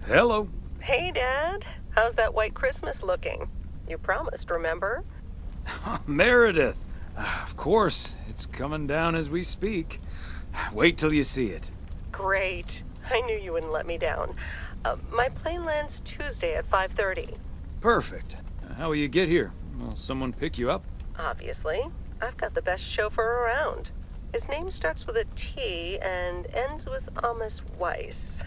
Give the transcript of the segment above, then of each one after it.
Hello. Hey, Dad. How's that white Christmas looking? You promised, remember? Meredith. Of course, it's coming down as we speak. Wait till you see it. Great. I knew you wouldn't let me down. My plane lands Tuesday at 5:30. Perfect. How will you get here? Will someone pick you up? Obviously. I've got the best chauffeur around. His name starts with a T and ends with Weiss.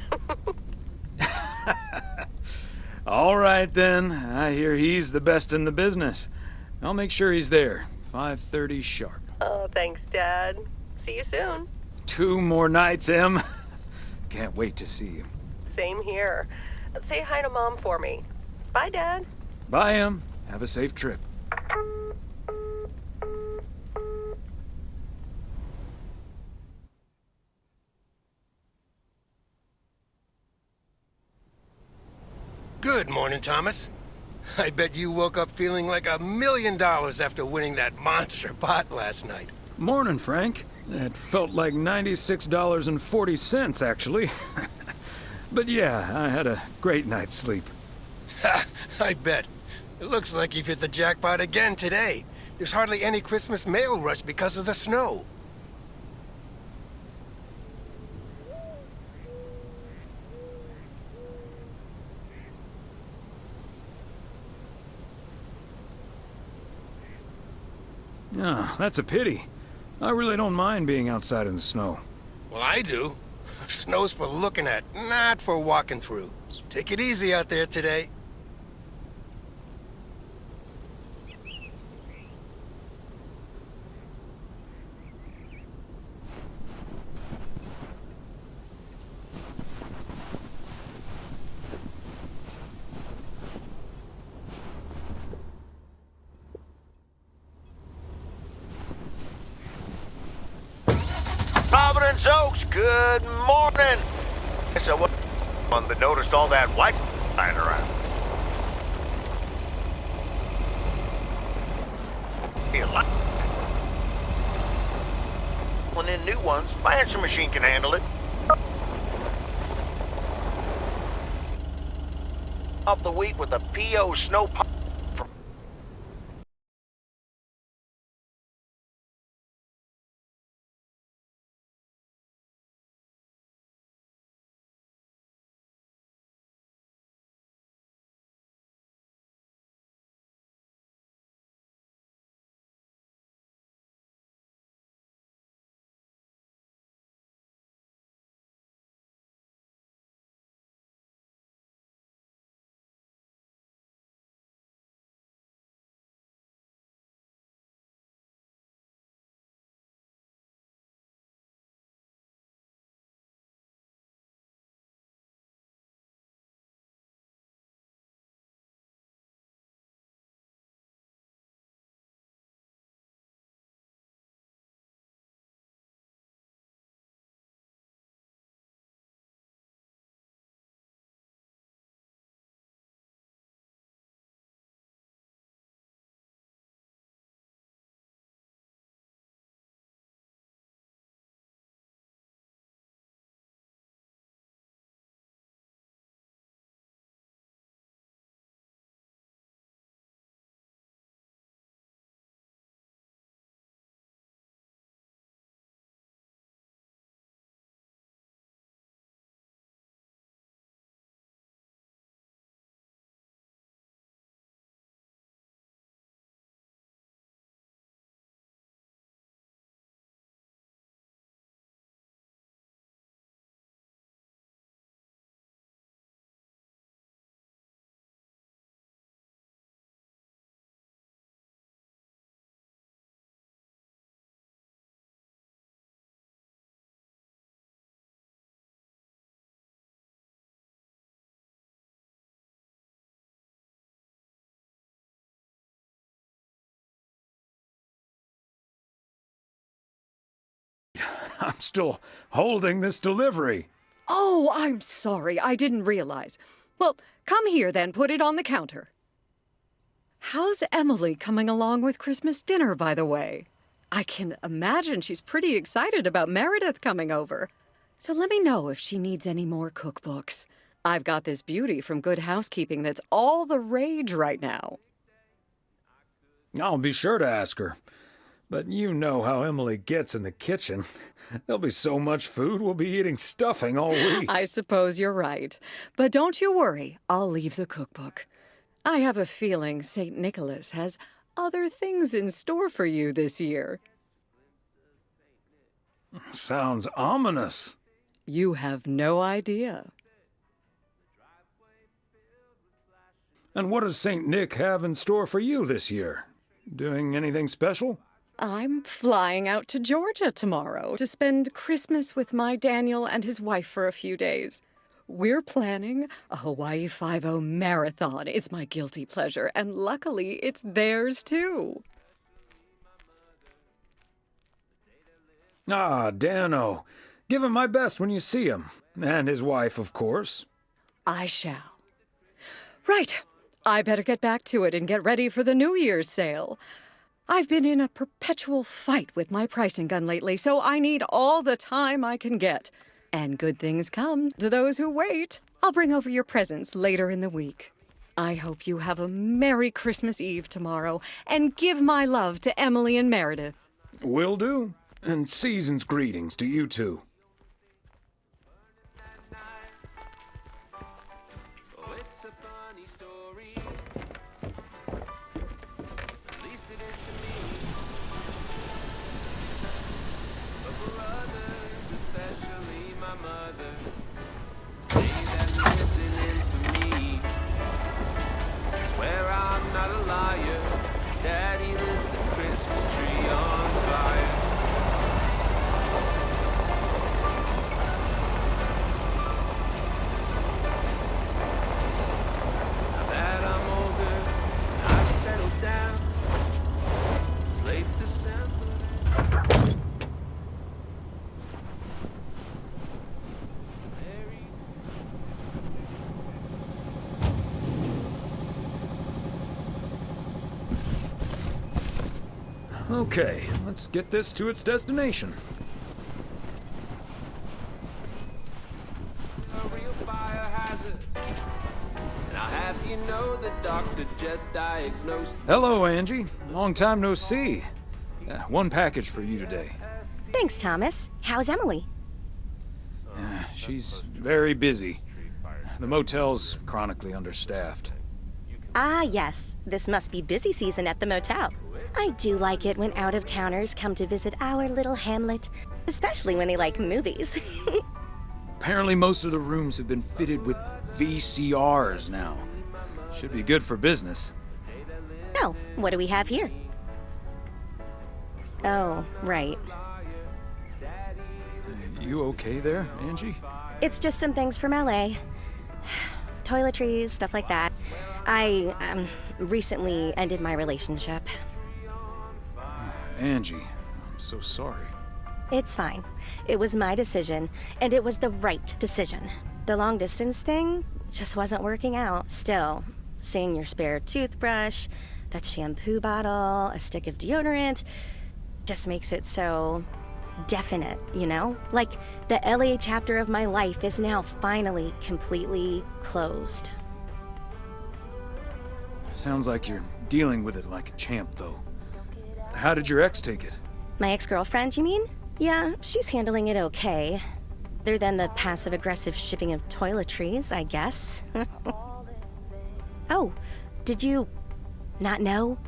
All right, then. I hear he's the best in the business. I'll make sure he's there. 5:30 sharp. Oh, thanks, Dad. See you soon. 2 more nights, Em. Can't wait to see you. Same here. Say hi to Mom for me. Bye, Dad. Bye, Em. Have a safe trip. Good morning, Thomas. I bet you woke up feeling like $1 million after winning that monster pot last night. Morning, Frank. It felt like $96.40, actually. But yeah, I had a great night's sleep. Ha! I bet. It looks like you've hit the jackpot again today. There's hardly any Christmas mail rush because of the snow. Ah, that's a pity. I really don't mind being outside in the snow. Well, I do. Snow's for looking at, not for walking through. Take it easy out there today. Providence Oaks, good morning. So what one that noticed all that white lying around? Pulling in new ones. My answer machine can handle it. Off the wheat with a PO snow pop. I'm still holding this delivery. Oh, I'm sorry. I didn't realize. Well, come here then. Put it on the counter. How's Emily coming along with Christmas dinner, by the way? I can imagine she's pretty excited about Meredith coming over. So let me know if she needs any more cookbooks. I've got this beauty from Good Housekeeping that's all the rage right now. I'll be sure to ask her. But you know how Emily gets in the kitchen. There'll be so much food, we'll be eating stuffing all week. I suppose you're right. But don't you worry, I'll leave the cookbook. I have a feeling St. Nicholas has other things in store for you this year. Sounds ominous. You have no idea. And what does St. Nick have in store for you this year? Doing anything special? I'm flying out to Georgia tomorrow to spend Christmas with my Daniel and his wife for a few days. We're planning a Hawaii 5-0 marathon. It's my guilty pleasure, and luckily it's theirs too. Ah, Dano. Give him my best when you see him. And his wife, of course. I shall. Right. I better get back to it and get ready for the New Year's sale. I've been in a perpetual fight with my pricing gun lately, so I need all the time I can get. And good things come to those who wait. I'll bring over your presents later in the week. I hope you have a Merry Christmas Eve tomorrow, and give my love to Emily and Meredith. Will do. And season's greetings to you two. Okay, let's get this to its destination. A real fire hazard. And I'll have you know the doctor just diagnosed. Hello, Angie. Long time no see. One package for you today. Thanks, Thomas. How's Emily? She's very busy. The motel's chronically understaffed. Ah, yes. This must be busy season at the motel. I do like it when out-of-towners come to visit our little hamlet, especially when they like movies. Apparently most of the rooms have been fitted with VCRs now. Should be good for business. Oh, what do we have here? Oh, right. You okay there, Angie? It's just some things from LA. Toiletries, stuff like that. I recently ended my relationship. Angie, I'm so sorry. It's fine. It was my decision, and it was the right decision. The long distance thing just wasn't working out. Still, seeing your spare toothbrush, that shampoo bottle, a stick of deodorant, just makes it so definite, you know? Like the LA chapter of my life is now finally completely closed. Sounds like you're dealing with it like a champ, though. How did your ex take it? My ex-girlfriend, you mean? Yeah, she's handling it okay. Other than the passive-aggressive shipping of toiletries, I guess. Oh, did you not know?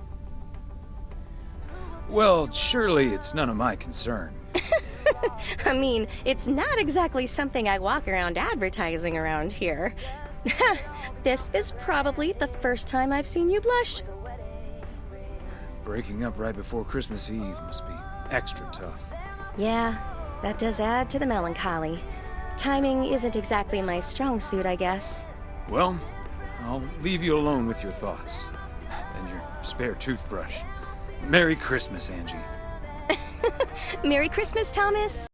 Well, surely it's none of my concern. I mean, it's not exactly something I walk around advertising around here. This is probably the first time I've seen you blush. Breaking up right before Christmas Eve must be extra tough. Yeah, that does add to the melancholy. Timing isn't exactly my strong suit, I guess. Well, I'll leave you alone with your thoughts. And your spare toothbrush. Merry Christmas, Angie. Merry Christmas, Thomas!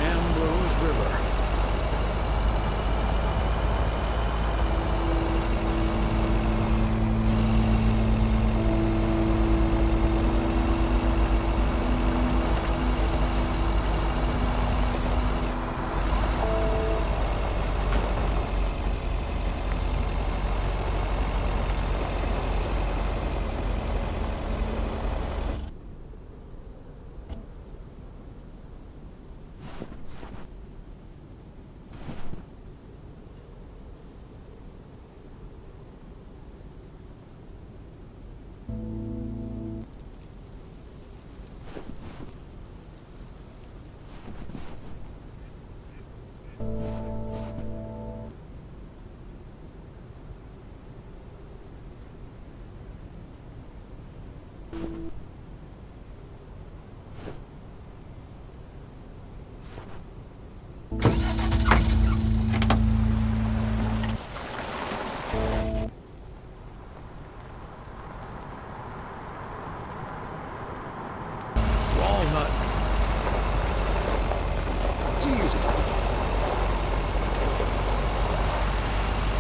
Ambrose River. Walnut. Teased.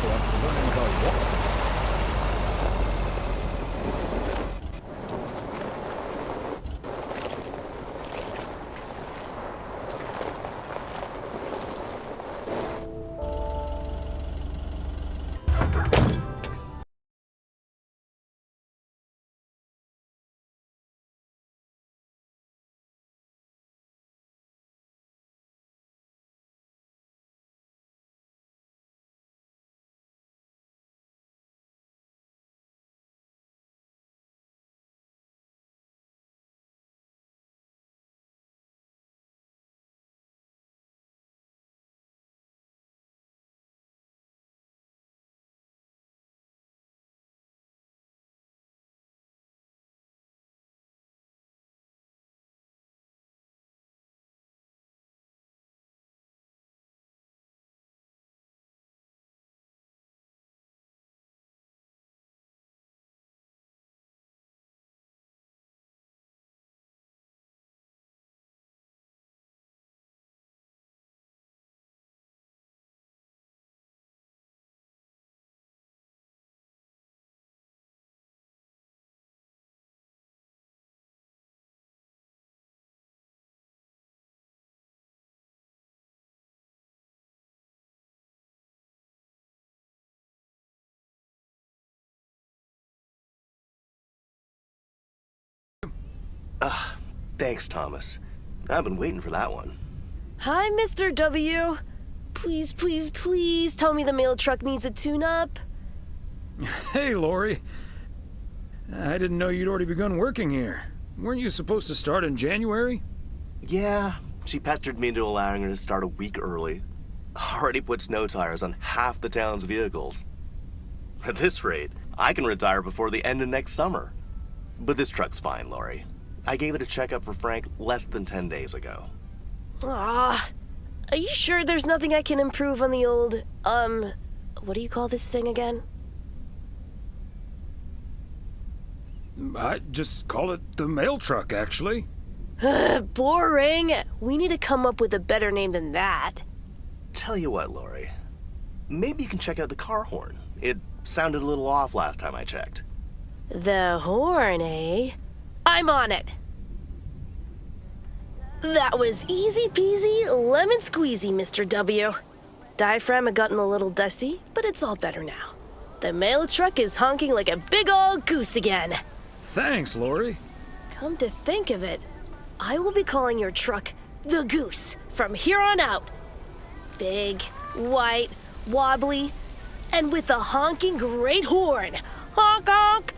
We'll have to learn and call walnut. Thanks, Thomas. I've been waiting for that one. Hi, Mr. W. Please, please, please tell me the mail truck needs a tune-up. Hey, Lori. I didn't know you'd already begun working here. Weren't you supposed to start in January? Yeah, she pestered me into allowing her to start a week early. Already put snow tires on half the town's vehicles. At this rate, I can retire before the end of next summer. But this truck's fine, Lori. I gave it a checkup for Frank less than 10 days ago. Ah, are you sure there's nothing I can improve on the old, what do you call this thing again? I just call it the mail truck, actually. Boring. We need to come up with a better name than that. Tell you what, Lori. Maybe you can check out the car horn. It sounded a little off last time I checked. The horn, eh? I'm on it. That was easy peasy, lemon squeezy, Mr. W. Diaphragm had gotten a little dusty, but it's all better now. The mail truck is honking like a big old goose again. Thanks, Lori. Come to think of it, I will be calling your truck the Goose from here on out. Big, white, wobbly, and with a honking great horn. Honk honk!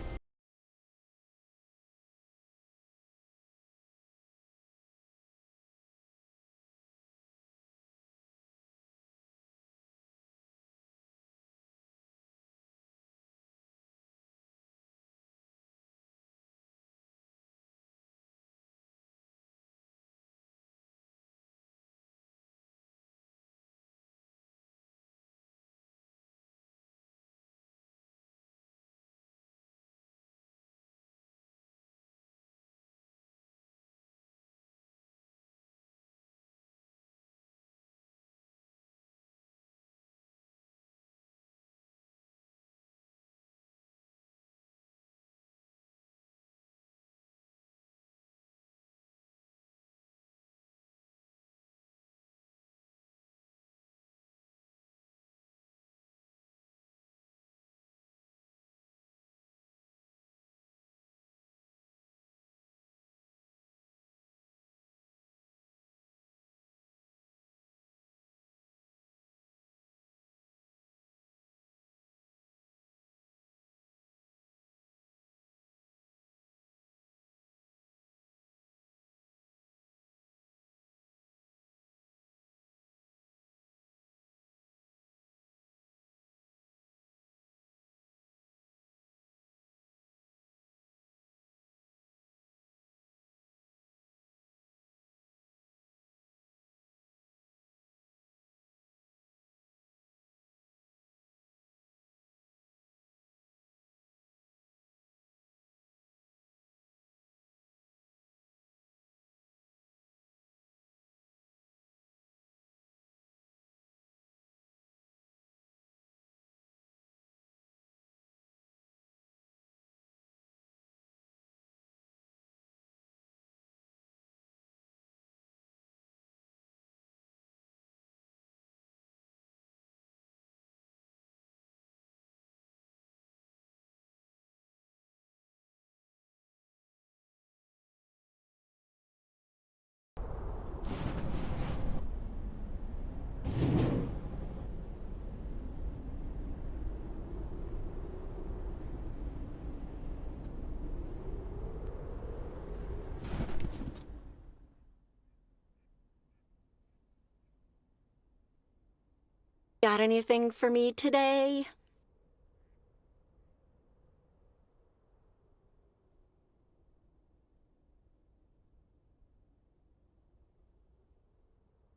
Got anything for me today?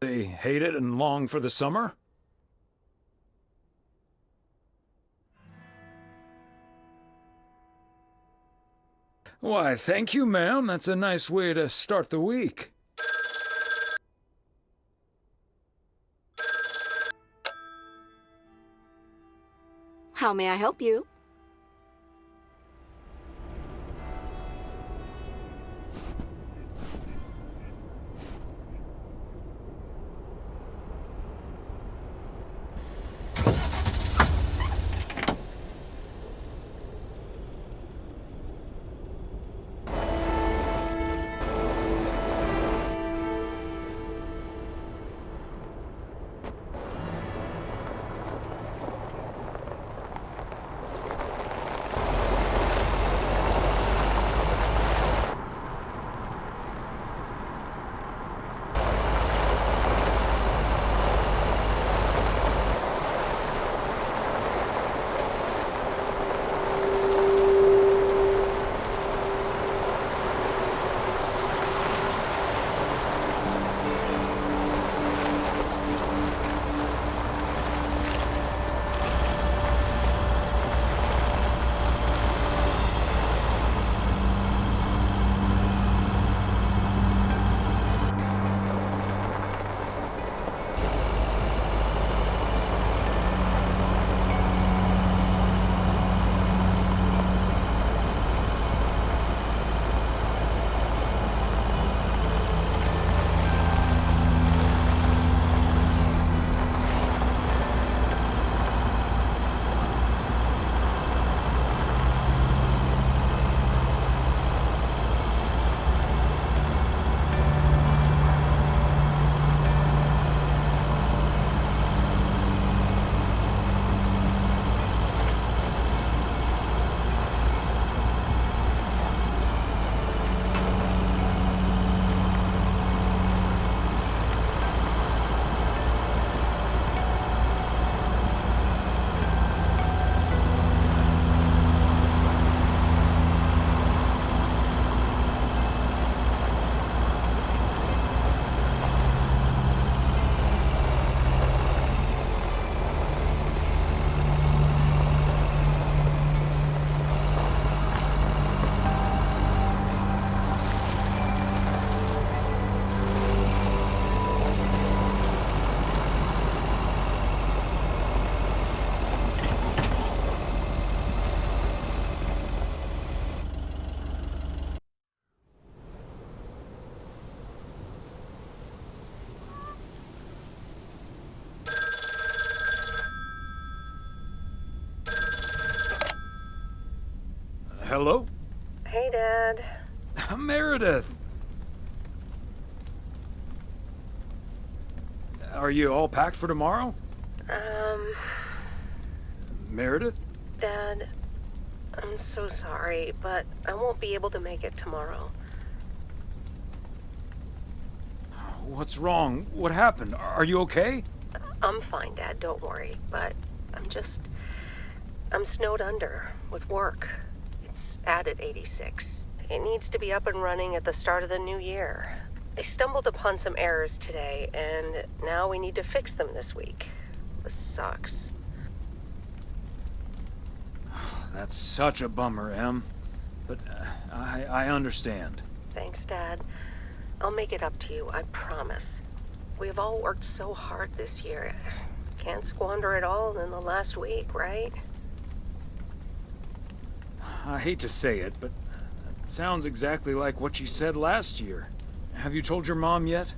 They hate it and long for the summer? Why, thank you, ma'am. That's a nice way to start the week. How may I help you? Hello? Hey, Dad. Meredith! Are you all packed for tomorrow? Meredith? Dad, I'm so sorry, but I won't be able to make it tomorrow. What's wrong? What happened? Are you okay? I'm fine, Dad, don't worry, but I'm snowed under with work. It's added 86. It needs to be up and running at the start of the new year. I stumbled upon some errors today, and now we need to fix them this week. This sucks. That's such a bummer, Em. But I understand. Thanks, Dad. I'll make it up to you, I promise. We've all worked so hard this year. Can't squander it all in the last week, right? I hate to say it, but it sounds exactly like what you said last year. Have you told your mom yet?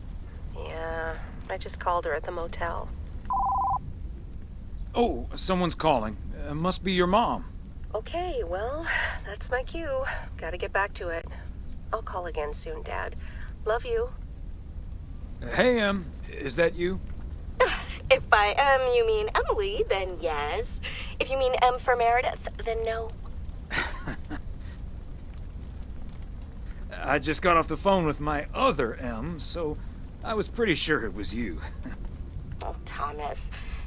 Yeah, I just called her at the motel. Oh, someone's calling. Must be your mom. Okay, well, that's my cue. Gotta get back to it. I'll call again soon, Dad. Love you. Hey, Em. Is that you? If by M you mean Emily, then yes. If you mean M for Meredith, then no. I just got off the phone with my other M, so I was pretty sure it was you. Oh, Thomas,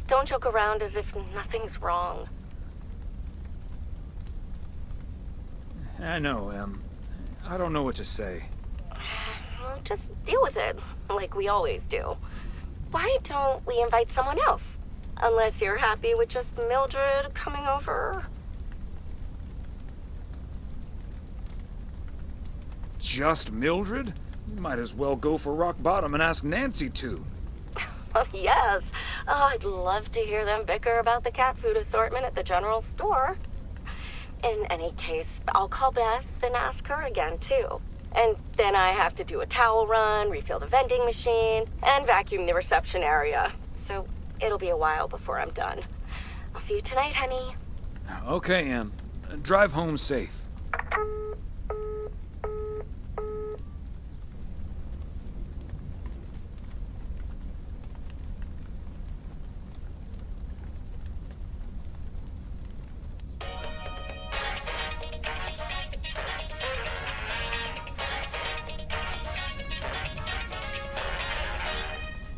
Don't joke around as if nothing's wrong. I know, I don't know what to say. Well, just deal with it, like we always do. Why don't we invite someone else? Unless you're happy with just Mildred coming over. Just Mildred? You might as well go for rock bottom and ask Nancy to. Oh, yes. Oh, I'd love to hear them bicker about the cat food assortment at the general store. In any case, I'll call Beth and ask her again, too. And then I have to do a towel run, refill the vending machine, and vacuum the reception area. So it'll be a while before I'm done. I'll see you tonight, honey. Okay, Em. Drive home safe.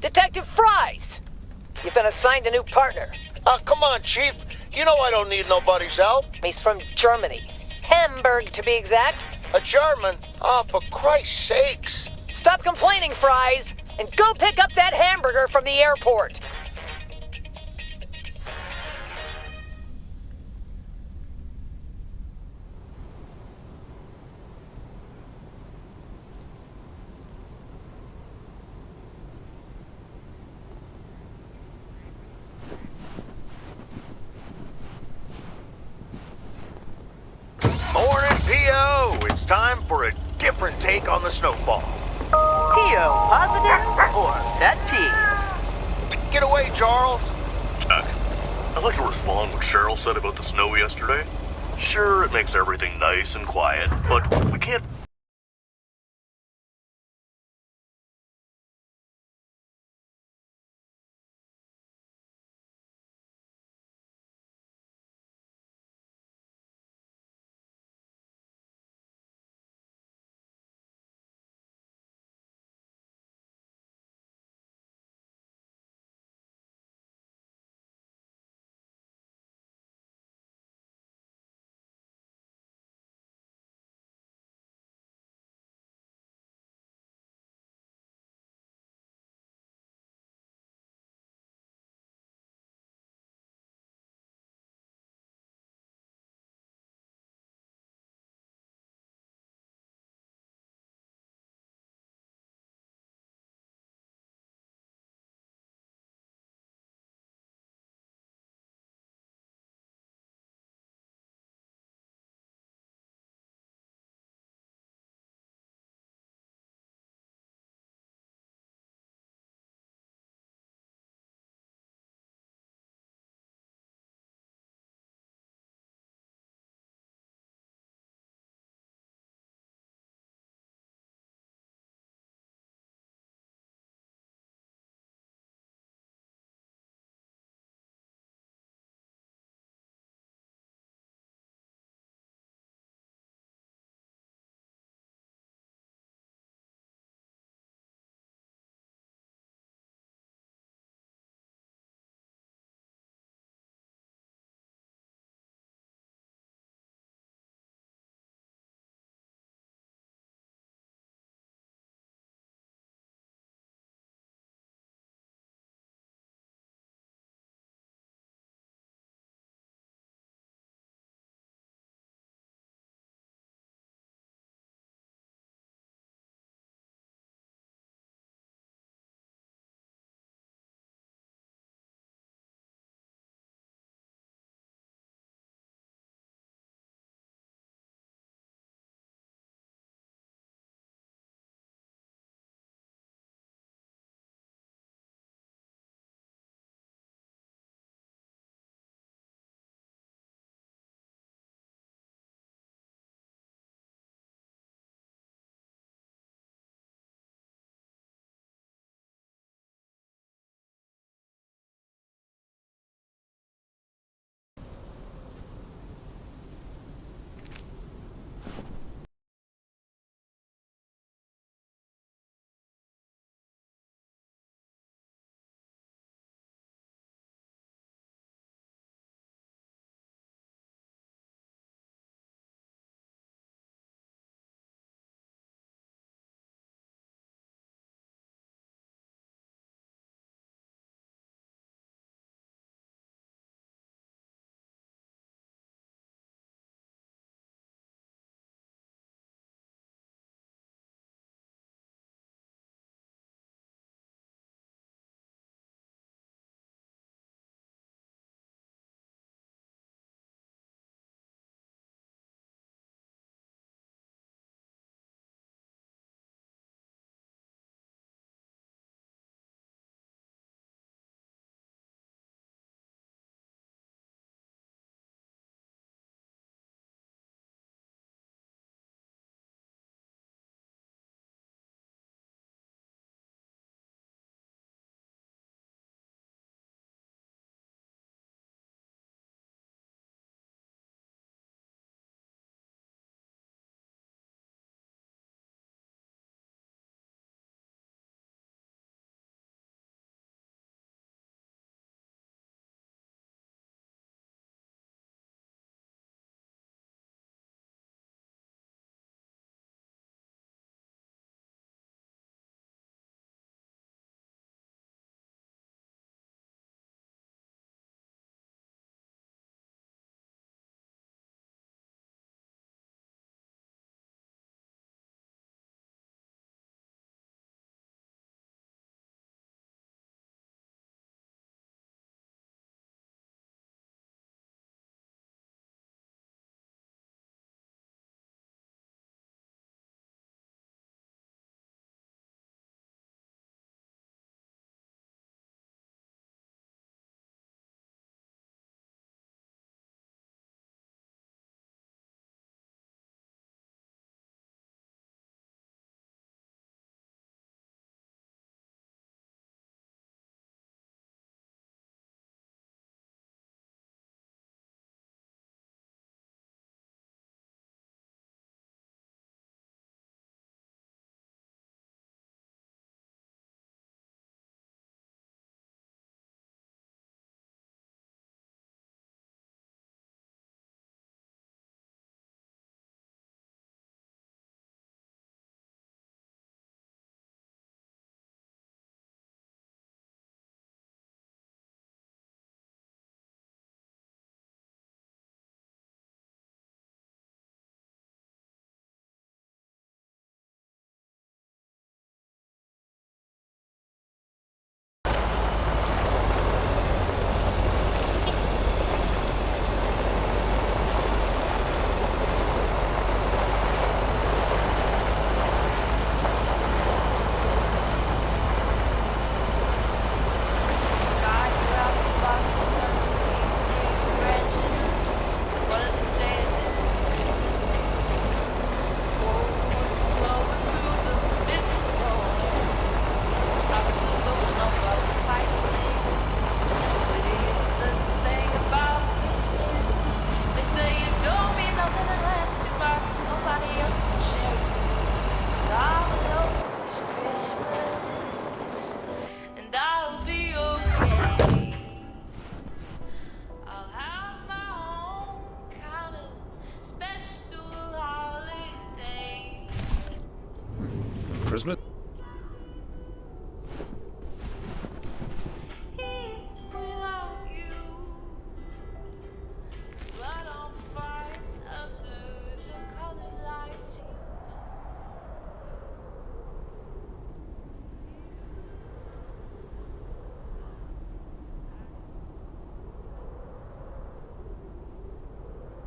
Detective Fries! You've been assigned a new partner. Come on, Chief. You know I don't need nobody's help. He's from Germany. Hamburg, to be exact. A German? Oh, for Christ's sakes. Stop complaining, Fries, and go pick up that hamburger from the airport. Morning, P.O. It's time for a different take on the snowfall. P.O. positive or pet peeve? Get away, Charles. Jack, I'd like to respond what Cheryl said about the snow yesterday. Sure, it makes everything nice and quiet, but we can't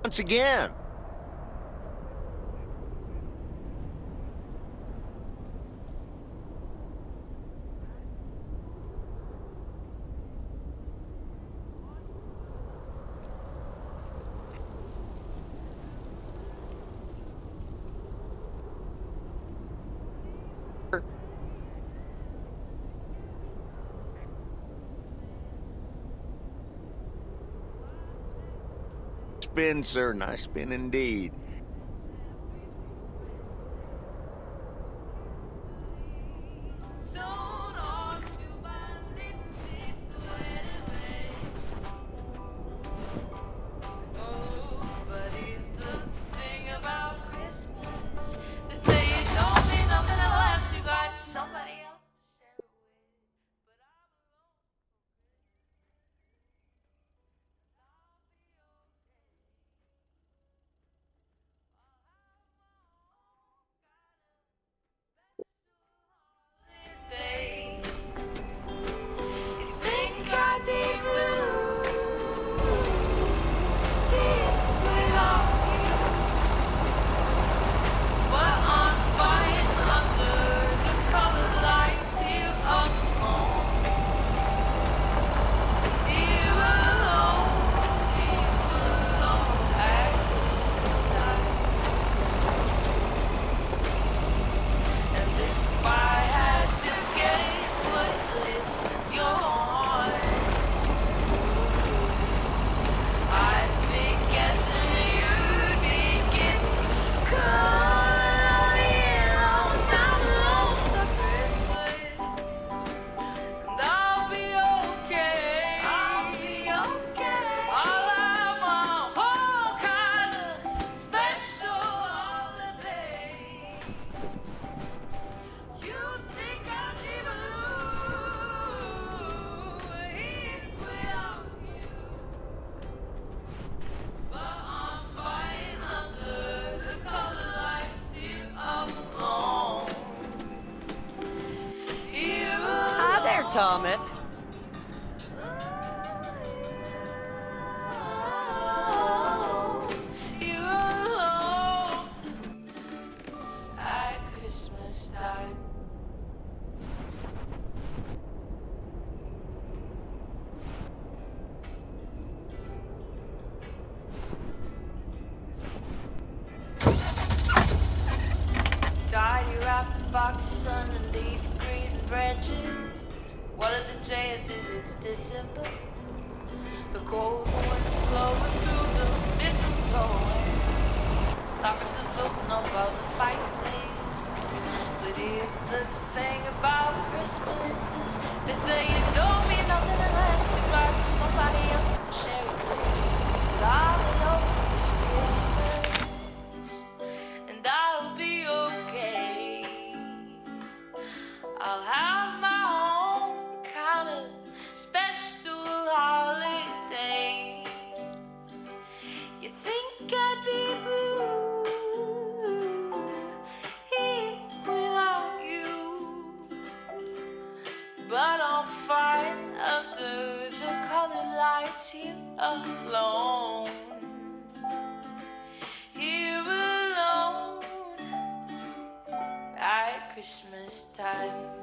once again. Spin, sir, nice spin indeed. Tommy. Tidy wrapping boxes underneath green branches. What are the chances it's December? The cold wind's blowing through the mistletoe. Stockings are floating above the fireplace. But here's the thing about Christmas. They say it don't mean nothing unless you got somebody else to share it with. But I know it's Christmas, and I'll be okay. I'll have my own kind of special holiday. You think I'd be blue here without you, but I'm fine under the colored lights here alone. Here alone at Christmas time.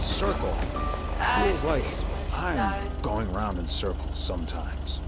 circle. Feels like I'm going round in circles sometimes.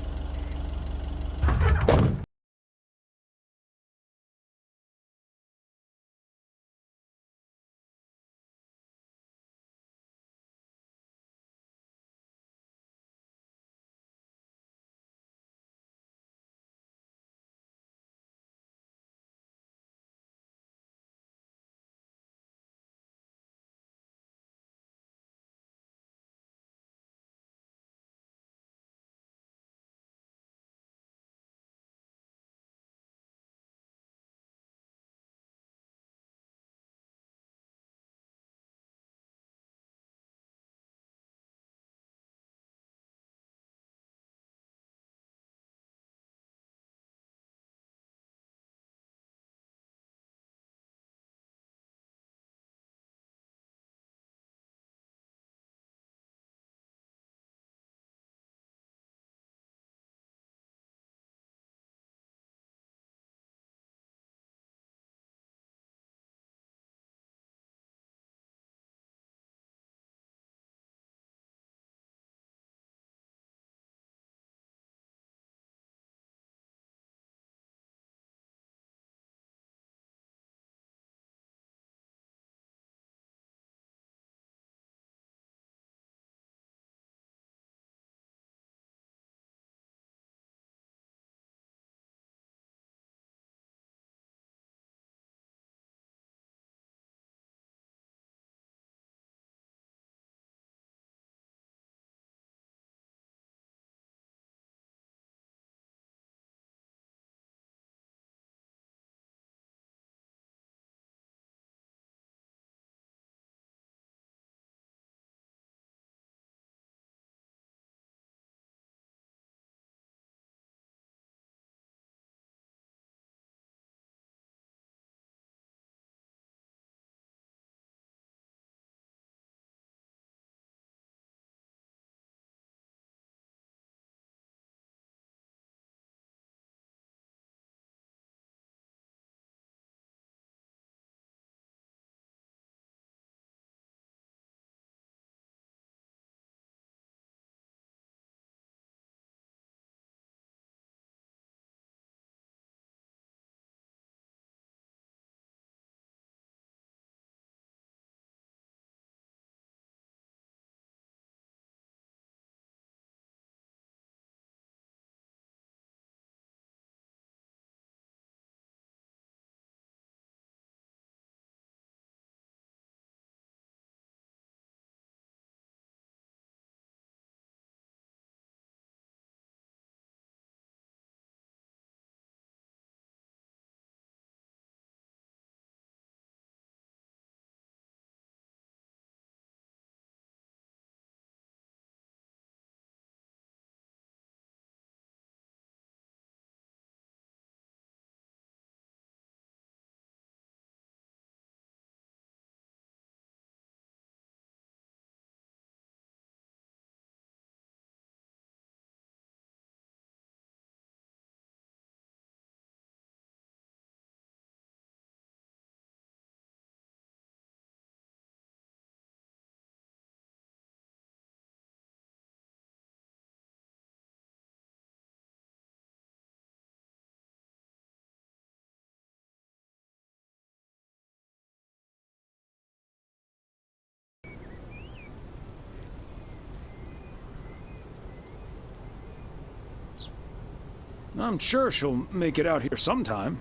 I'm sure she'll make it out here sometime.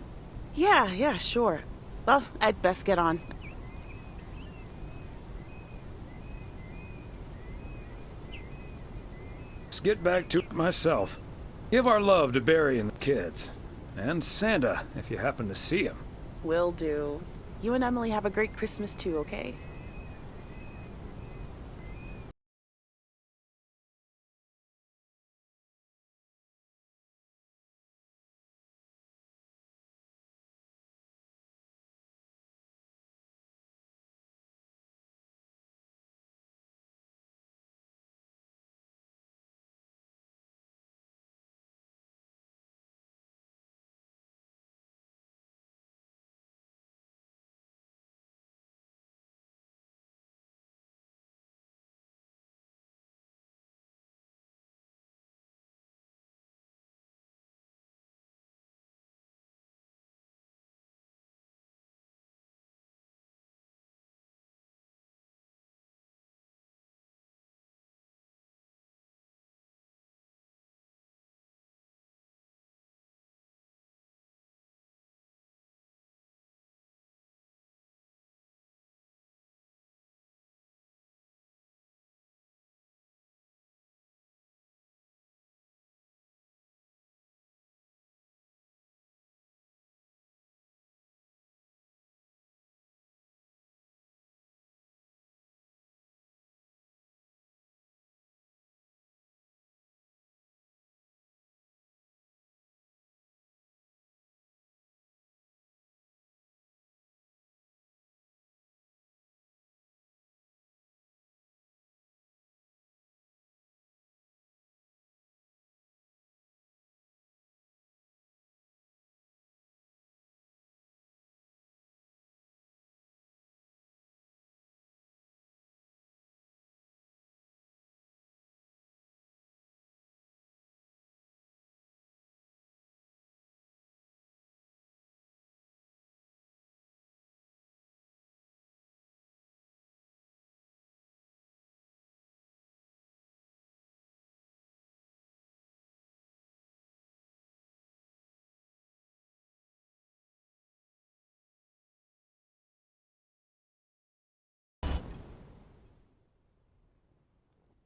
Yeah, sure. Well, I'd best get on. Let's get back to it myself. Give our love to Barry and the kids. And Santa, if you happen to see him. Will do. You and Emily have a great Christmas too, okay?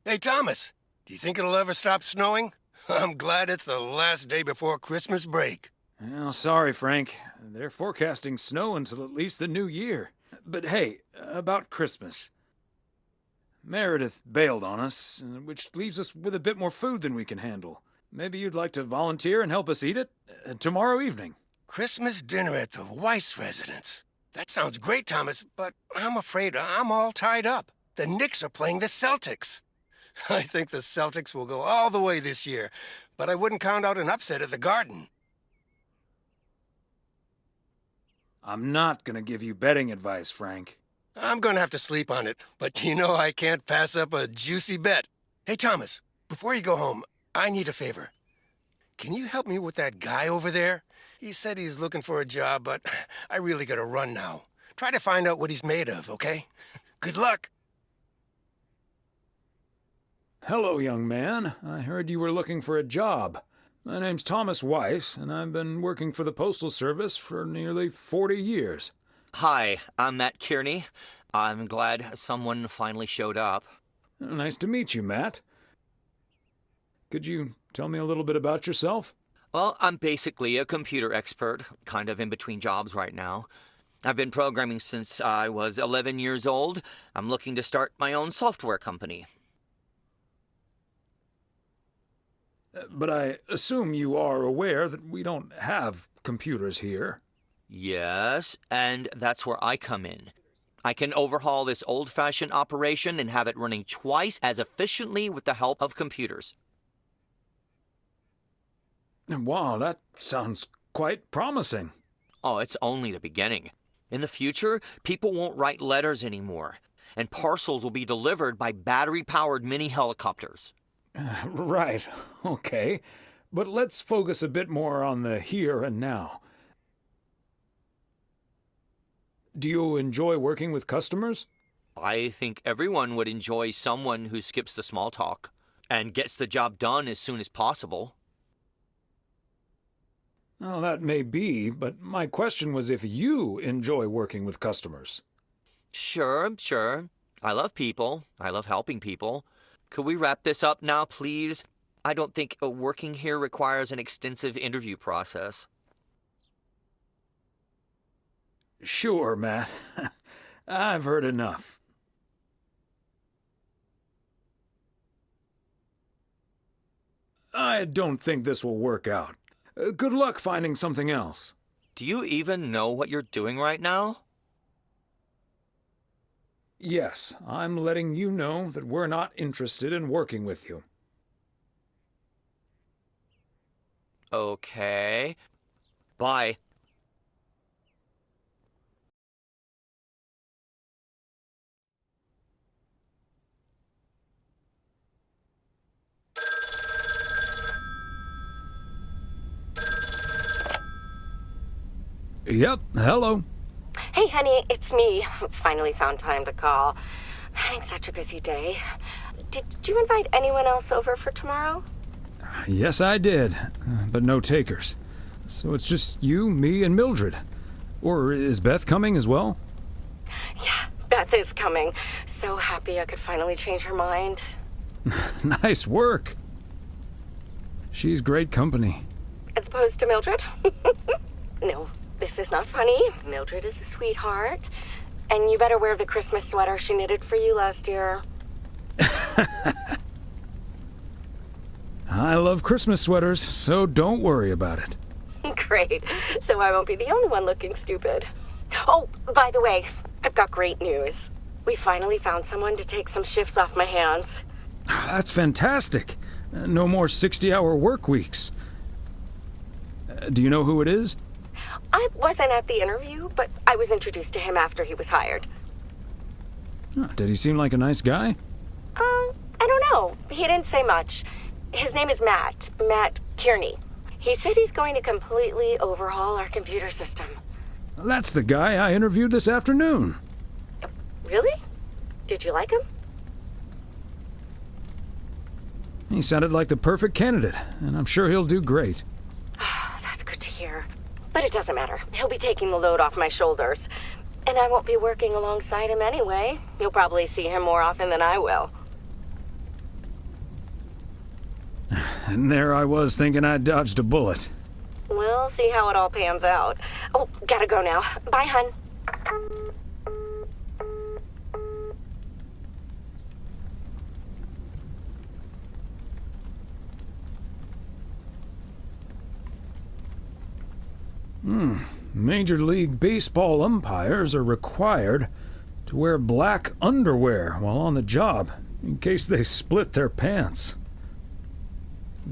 Hey, Thomas, do you think it'll ever stop snowing? I'm glad it's the last day before Christmas break. Well, sorry, Frank. They're forecasting snow until at least the new year. But hey, about Christmas. Meredith bailed on us, which leaves us with a bit more food than we can handle. Maybe you'd like to volunteer and help us eat it tomorrow evening. Christmas dinner at the Weiss residence. That sounds great, Thomas, but I'm afraid I'm all tied up. The Knicks are playing the Celtics. I think the Celtics will go all the way this year, but I wouldn't count out an upset at the Garden. I'm not gonna give you betting advice, Frank. I'm gonna have to sleep on it, but you know I can't pass up a juicy bet. Hey, Thomas, before you go home, I need a favor. Can you help me with that guy over there? He said he's looking for a job, but I really gotta run now. Try to find out what he's made of, okay? Good luck. Hello, young man. I heard you were looking for a job. My name's Thomas Weiss, and I've been working for the Postal Service for nearly 40 years. Hi, I'm Matt Kearney. I'm glad someone finally showed up. Nice to meet you, Matt. Could you tell me a little bit about yourself? Well, I'm basically a computer expert, kind of in between jobs right now. I've been programming since I was 11 years old. I'm looking to start my own software company. But I assume you are aware that we don't have computers here. Yes, and that's where I come in. I can overhaul this old-fashioned operation and have it running twice as efficiently with the help of computers. Wow, that sounds quite promising. Oh, it's only the beginning. In the future, people won't write letters anymore, and parcels will be delivered by battery-powered mini helicopters. Right, okay. But let's focus a bit more on the here and now. Do you enjoy working with customers? I think everyone would enjoy someone who skips the small talk and gets the job done as soon as possible. Well, that may be, but my question was if you enjoy working with customers. Sure. I love people. I love helping people. Could we wrap this up now, please? I don't think working here requires an extensive interview process. Sure, Matt. I've heard enough. I don't think this will work out. Good luck finding something else. Do you even know what you're doing right now? Yes, I'm letting you know that we're not interested in working with you. Okay. Bye. Yep, hello. Hey, honey, it's me. Finally found time to call. Having such a busy day. Did you invite anyone else over for tomorrow? Yes, I did, but no takers. So it's just you, me, and Mildred. Or is Beth coming as well? Yeah, Beth is coming. So happy I could finally change her mind. Nice work. She's great company. As opposed to Mildred? No, this is not funny. Mildred is a sweetheart. And you better wear the Christmas sweater she knitted for you last year. I love Christmas sweaters, so don't worry about it. Great. So I won't be the only one looking stupid. Oh, by the way, I've got great news. We finally found someone to take some shifts off my hands. That's fantastic. No more 60-hour work weeks. Do you know who it is? I wasn't at the interview, but I was introduced to him after he was hired. Did he seem like a nice guy? I don't know. He didn't say much. His name is Matt Kearney. He said he's going to completely overhaul our computer system. That's the guy I interviewed this afternoon. Really? Did you like him? He sounded like the perfect candidate, and I'm sure he'll do great. That's good to hear. But it doesn't matter. He'll be taking the load off my shoulders. And I won't be working alongside him anyway. You'll probably see him more often than I will. And there I was thinking I dodged a bullet. We'll see how it all pans out. Oh, gotta go now. Bye, hun. Major League Baseball umpires are required to wear black underwear while on the job, in case they split their pants.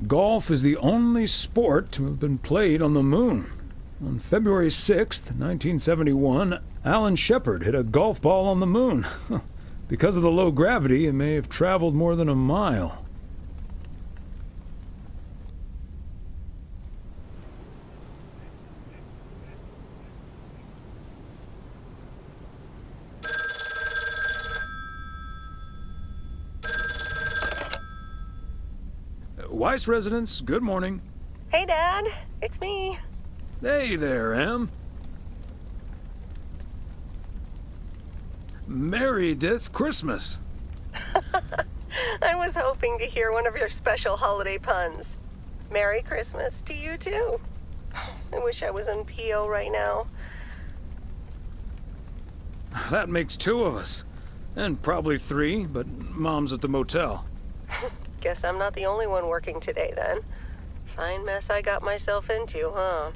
Golf is the only sport to have been played on the moon. On February 6th, 1971, Alan Shepard hit a golf ball on the moon. Because of the low gravity, it may have traveled more than a mile. Weiss residents, good morning. Hey, Dad. It's me. Hey there, Em. Meredith Christmas. I was hoping to hear one of your special holiday puns. Merry Christmas to you, too. I wish I was in PO right now. That makes 2 of us. And probably 3, but Mom's at the motel. Guess I'm not the only one working today, then. Fine mess I got myself into, huh?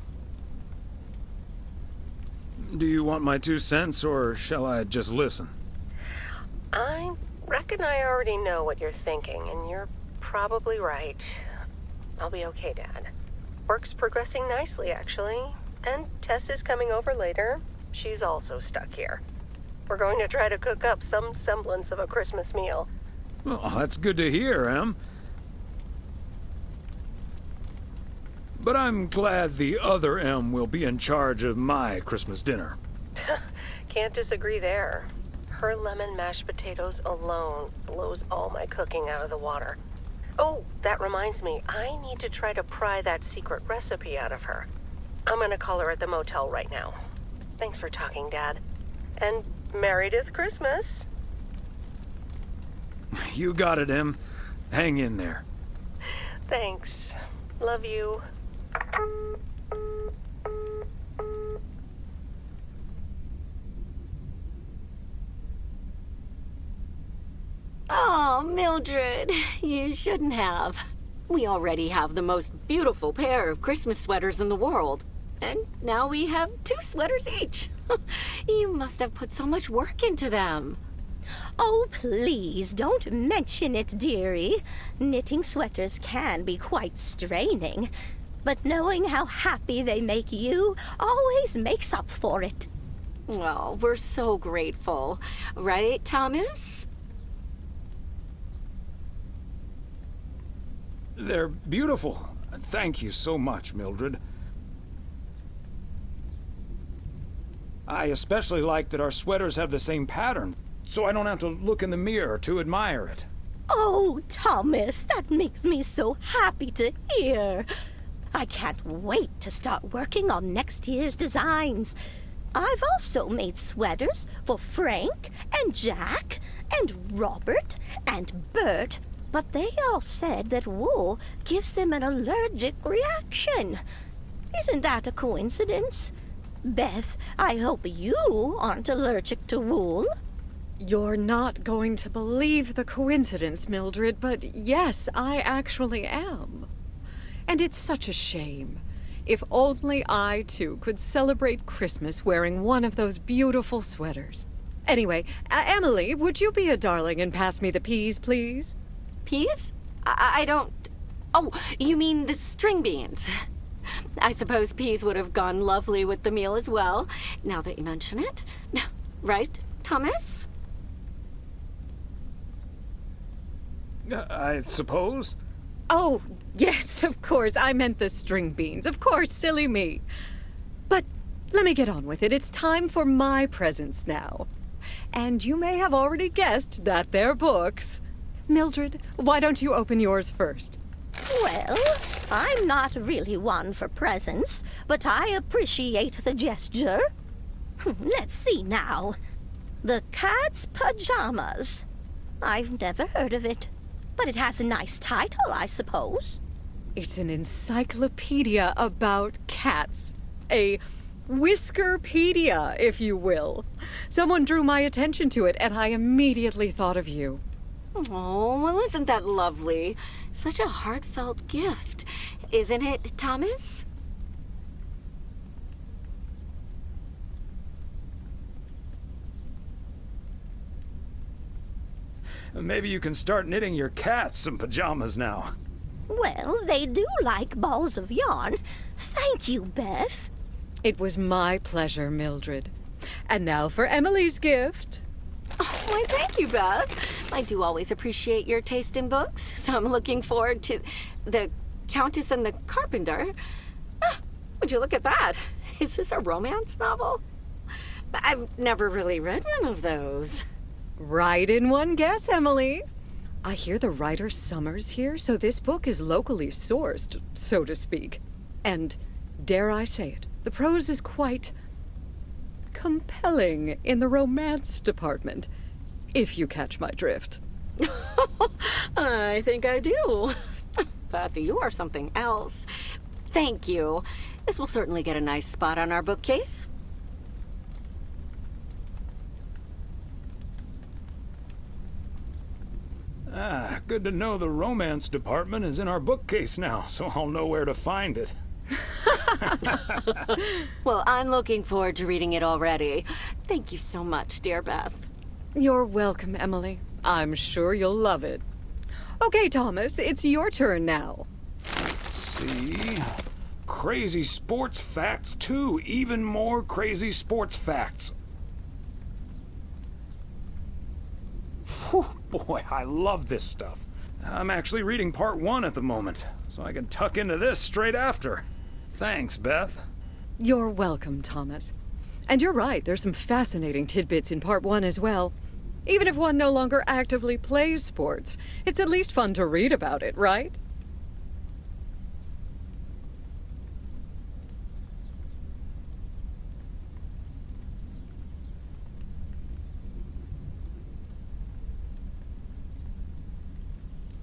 Do you want my 2 cents, or shall I just listen? I reckon I already know what you're thinking, and you're probably right. I'll be okay, Dad. Work's progressing nicely, actually. And Tess is coming over later. She's also stuck here. We're going to try to cook up some semblance of a Christmas meal. Well, that's good to hear, Em. But I'm glad the other M will be in charge of my Christmas dinner. Can't disagree there. Her lemon mashed potatoes alone blows all my cooking out of the water. Oh, that reminds me, I need to try to pry that secret recipe out of her. I'm gonna call her at the motel right now. Thanks for talking, Dad. And Meredith Christmas. You got it, Em. Hang in there. Thanks. Love you. Oh, Mildred, you shouldn't have. We already have the most beautiful pair of Christmas sweaters in the world. And now we have 2 sweaters each. You must have put so much work into them. Oh, please don't mention it, dearie. Knitting sweaters can be quite straining, but knowing how happy they make you always makes up for it. Well, we're so grateful. Right, Thomas? They're beautiful. Thank you so much, Mildred. I especially like that our sweaters have the same pattern, so I don't have to look in the mirror to admire it. Oh, Thomas, that makes me so happy to hear. I can't wait to start working on next year's designs. I've also made sweaters for Frank and Jack and Robert and Bert, but they all said that wool gives them an allergic reaction. Isn't that a coincidence? Beth, I hope you aren't allergic to wool. You're not going to believe the coincidence, Mildred, but yes, I actually am. And it's such a shame. If only I, too, could celebrate Christmas wearing one of those beautiful sweaters. Anyway, Emily, would you be a darling and pass me the peas, please? Peas? I don't... Oh, you mean the string beans. I suppose peas would have gone lovely with the meal as well, now that you mention it. Right, Thomas? I suppose. Oh, yes, of course. I meant the string beans. Of course, silly me. But let me get on with it. It's time for my presents now. And you may have already guessed that they're books. Mildred, why don't you open yours first? Well, I'm not really one for presents, but I appreciate the gesture. Let's see now. The Cat's Pajamas. I've never heard of it, but it has a nice title, I suppose. It's an encyclopedia about cats. A whiskerpedia, if you will. Someone drew my attention to it, and I immediately thought of you. Oh, well, isn't that lovely? Such a heartfelt gift. Isn't it, Thomas? Maybe you can start knitting your cats some pajamas now. Well, they do like balls of yarn. Thank you, Beth. It was my pleasure, Mildred. And now for Emily's gift. Oh, why, thank you, Beth. I do always appreciate your taste in books, so I'm looking forward to The Countess and the Carpenter. Ah, would you look at that? Is this a romance novel? I've never really read one of those. Right in one guess, Emily. I hear the writer Summers here, so this book is locally sourced, so to speak. And, dare I say it, the prose is quite compelling in the romance department, if you catch my drift. I think I do. Beth, you are something else. Thank you. This will certainly get a nice spot on our bookcase. Ah, good to know the romance department is in our bookcase now, so I'll know where to find it. Well, I'm looking forward to reading it already. Thank you so much, dear Beth. You're welcome, Emily. I'm sure you'll love it. Okay, Thomas, it's your turn now. Let's see. Crazy sports facts 2. Even more crazy sports facts. Whew, boy, I love this stuff. I'm actually reading part 1 at the moment, so I can tuck into this straight after. Thanks, Beth. You're welcome, Thomas. And you're right, there's some fascinating tidbits in part 1 as well. Even if one no longer actively plays sports, it's at least fun to read about it, right?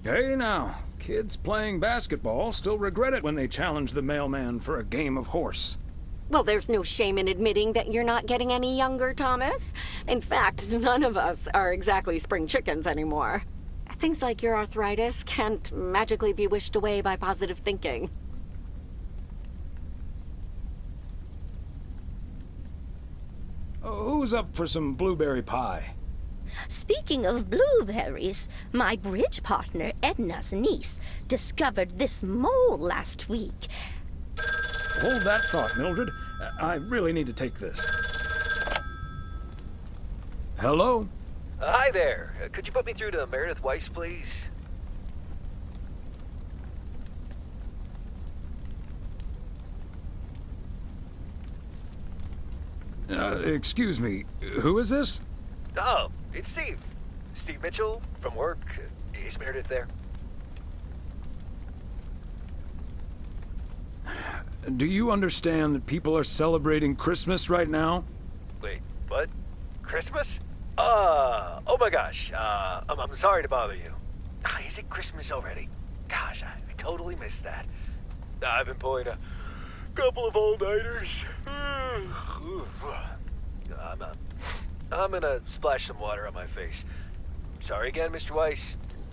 Hey now, kids playing basketball still regret it when they challenge the mailman for a game of horse. Well, there's no shame in admitting that you're not getting any younger, Thomas. In fact, none of us are exactly spring chickens anymore. Things like your arthritis can't magically be wished away by positive thinking. Who's up for some blueberry pie? Speaking of blueberries, my bridge partner Edna's niece discovered this mole last week. Hold that thought, Mildred. I really need to take this. Hello? Hi there. Could you put me through to Meredith Weiss, please? Excuse me, who is this? Oh, it's Steve. Steve Mitchell from work. Is Meredith there? Do you understand that people are celebrating Christmas right now? Wait, what? Christmas? Oh my gosh. I'm sorry to bother you. Is it Christmas already? Gosh, I totally missed that. I've been pulling a couple of all-nighters. I'm gonna splash some water on my face. Sorry again, Mr. Weiss.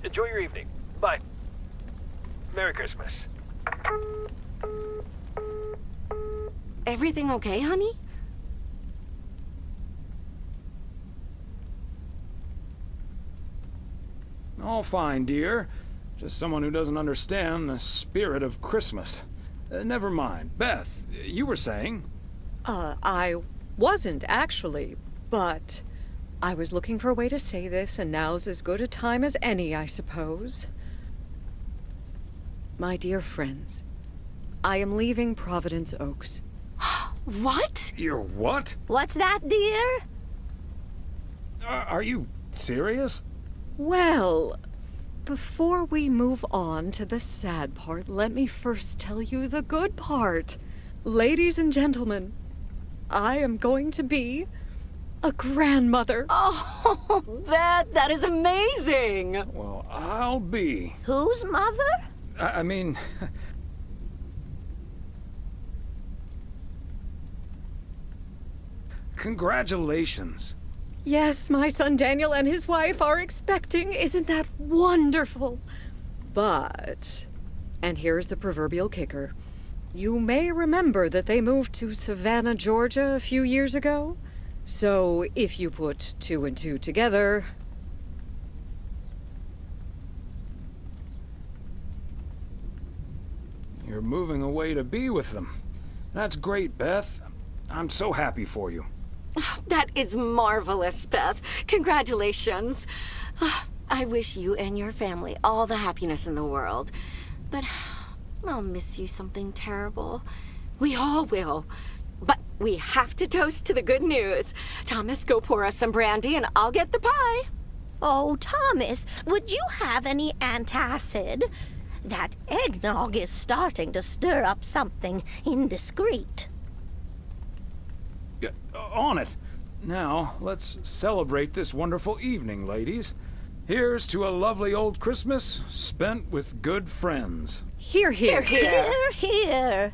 Enjoy your evening. Bye. Merry Christmas. Everything okay, honey? All fine, dear. Just someone who doesn't understand the spirit of Christmas. Never mind. Beth, you were saying? I wasn't actually, but I was looking for a way to say this, and now's as good a time as any, I suppose. My dear friends, I am leaving Providence Oaks. What? You're what? What's that, dear? Are you serious? Well, before we move on to the sad part, let me first tell you the good part. Ladies and gentlemen, I am going to be a grandmother. Oh, Beth, that is amazing. Well, I'll be. Whose mother? I mean, Congratulations. Yes, my son Daniel and his wife are expecting. Isn't that wonderful? But, and here's the proverbial kicker, you may remember that they moved to Savannah, Georgia a few years ago. So if you put 2 and 2 together... You're moving away to be with them. That's great, Beth. I'm so happy for you. That is marvelous, Beth. Congratulations. I wish you and your family all the happiness in the world. But I'll miss you something terrible. We all will. But we have to toast to the good news. Thomas, go pour us some brandy and I'll get the pie. Oh, Thomas, would you have any antacid? That eggnog is starting to stir up something indiscreet. On it. Now, let's celebrate this wonderful evening, ladies. Here's to a lovely old Christmas spent with good friends. Hear, hear. Hear, hear.